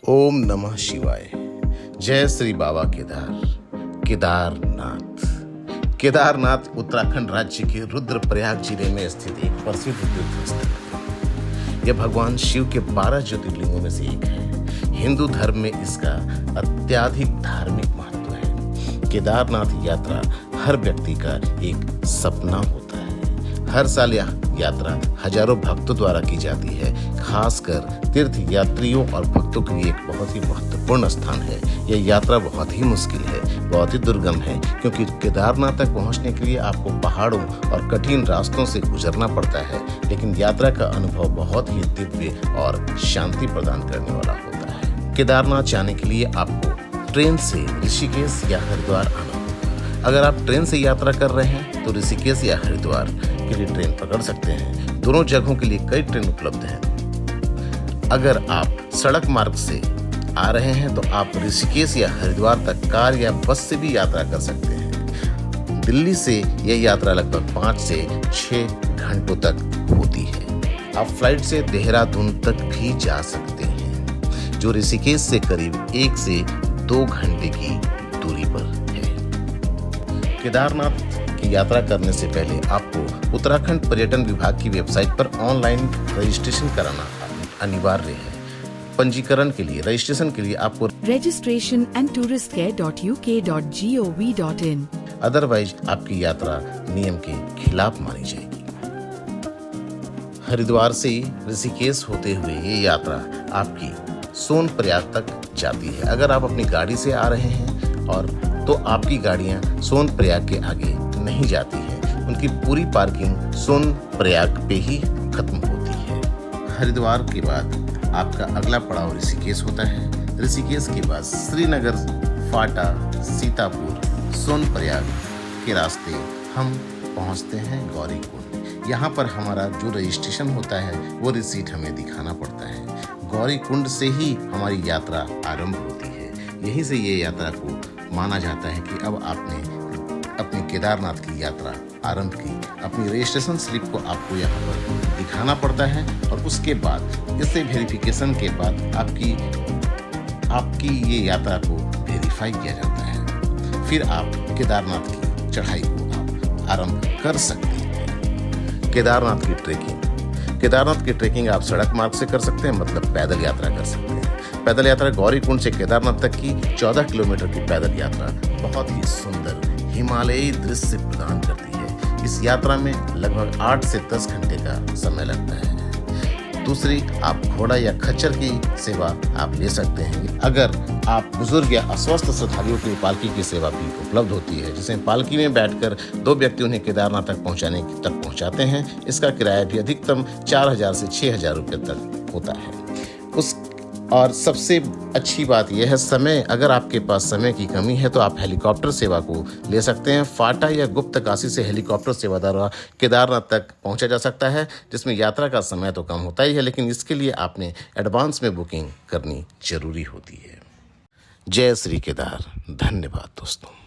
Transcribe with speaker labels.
Speaker 1: ओम नमः शिवाय। जय श्री बाबा केदारनाथ। केदारनाथ उत्तराखंड राज्य के रुद्रप्रयाग जिले में स्थित एक प्रसिद्ध तीर्थ स्थल है। यह भगवान शिव के 12 ज्योतिर्लिंगों में से एक है। हिंदू धर्म में इसका अत्यधिक धार्मिक महत्व है। केदारनाथ यात्रा हर व्यक्ति का एक सपना होता है। हर साल यह यात्रा हजारों भक्तों द्वारा की जाती है। खासकर तीर्थ यात्रियों और भक्तों के लिए एक बहुत ही महत्वपूर्ण स्थान है। यह यात्रा बहुत ही मुश्किल है, बहुत ही दुर्गम है, क्योंकि केदारनाथ तक पहुंचने के लिए आपको पहाड़ों और कठिन रास्तों से गुजरना पड़ता है। लेकिन यात्रा का अनुभव बहुत ही दिव्य और शांति प्रदान करने वाला होता है। केदारनाथ जाने के लिए आपको ट्रेन से ऋषिकेश या हरिद्वार आना होगा। अगर आप ट्रेन से यात्रा कर रहे हैं तो ऋषिकेश या हरिद्वार के लिए ट्रेन पकड़ सकते हैं। दोनों जगहों के लिए कई ट्रेन उपलब्ध हैं। अगर आप सड़क मार्ग से आ रहे हैं तो आप ऋषिकेश या हरिद्वार तक कार या बस से भी यात्रा कर सकते हैं। दिल्ली से यह यात्रा लगभग 5 से 6 घंटों तक होती है। आप फ्लाइट से देहरादून तक भी जा सकते हैं, जो ऋषिकेश से करीब 1 से 2 घंटे की दूरी पर है। केदारनाथ की यात्रा करने से पहले आपको उत्तराखंड पर्यटन विभाग की वेबसाइट पर ऑनलाइन रजिस्ट्रेशन कराना अनिवार्य है। पंजीकरण के लिए रजिस्ट्रेशन के लिए आपको
Speaker 2: registration and touristcare.uk.gov.in
Speaker 1: अदरवाइज आपकी यात्रा नियम के खिलाफ मानी जाएगी। हरिद्वार से ऋषिकेश होते हुए ये यात्रा आपकी सोनप्रयाग तक जाती है। अगर आप अपनी गाड़ी से आ रहे हैं और तो आपकी गाड़ियां सोनप्रयाग के आगे नहीं जाती हैं। उनकी पूरी पार्किंग सोनप्रयाग पे ही खत्म होती है। हरिद्वार के बाद आपका अगला पड़ाव ऋषिकेश होता है। ऋषिकेश के बाद श्रीनगर, फाटा, सीतापुर, सोनप्रयाग के रास्ते हम पहुंचते हैं गौरीकुंड। यहाँ पर हमारा जो रजिस्ट्रेशन होता है वो रिसीट हमें दिखाना पड़ता है। गौरीकुंड से ही हमारी यात्रा आरंभ होती है। यहीं से ये यात्रा को माना जाता है कि अब आपने अपनी केदारनाथ की यात्रा आरंभ की। अपनी रजिस्ट्रेशन स्लिप को आपको यहाँ पर दिखाना पड़ता है और उसके बाद इससे वेरिफिकेशन के बाद आपकी ये यात्रा को वेरीफाई किया जाता है। फिर आप केदारनाथ की चढ़ाई को आप आरंभ कर सकते हैं। केदारनाथ की ट्रेकिंग आप सड़क मार्ग से कर सकते हैं, मतलब पैदल यात्रा कर सकते हैं। पैदल यात्रा गौरीकुंड से केदारनाथ तक की 14 किलोमीटर की पैदल यात्रा बहुत ही सुंदर हिमालयी दृश्य प्रदान करती है। इस यात्रा में लगभग 8 से 10 घंटे का समय लगता है। दूसरी, आप घोड़ा या खच्चर की सेवा आप ले सकते हैं। अगर आप बुजुर्ग या अस्वस्थ श्रद्धालुओं के लिए पालकी की सेवा भी उपलब्ध होती है, जिसमें पालकी में बैठकर 2 व्यक्ति उन्हें केदारनाथ तक पहुंचाते हैं। इसका किराया भी अधिकतम 4000 से 6000 रुपये तक होता है। और सबसे अच्छी बात यह है समय। अगर आपके पास समय की कमी है तो आप हेलीकॉप्टर सेवा को ले सकते हैं। फाटा या गुप्तकाशी से हेलीकॉप्टर सेवा द्वारा केदारनाथ तक पहुंचा जा सकता है, जिसमें यात्रा का समय तो कम होता ही है, लेकिन इसके लिए आपने एडवांस में बुकिंग करनी जरूरी होती है। जय श्री केदार। धन्यवाद दोस्तों।